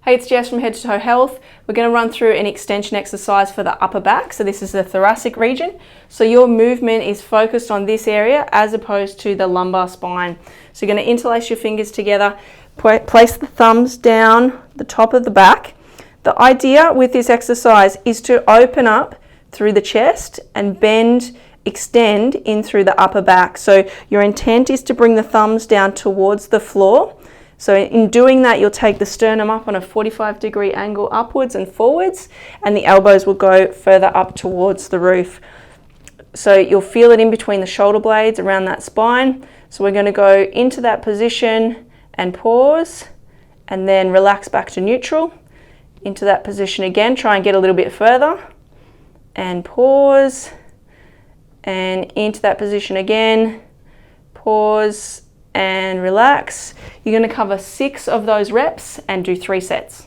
Hey, it's Jess from Head to Toe Health. We're going to run through an extension exercise for the upper back. So this is the thoracic region. So your movement is focused on this area as opposed to the lumbar spine. So you're going to interlace your fingers together, place the thumbs down the top of the back. The idea with this exercise is to open up through the chest and extend in through the upper back. So your intent is to bring the thumbs down towards the floor. So in doing that, you'll take the sternum up on a 45-degree angle upwards and forwards, and the elbows will go further up towards the roof. So you'll feel it in between the shoulder blades around that spine. So we're going to go into that position and pause, and then relax back to neutral. Into that position again, try and get a little bit further, and pause, and into that position again, pause, and relax. You're going to cover 6 of those reps and do 3 sets.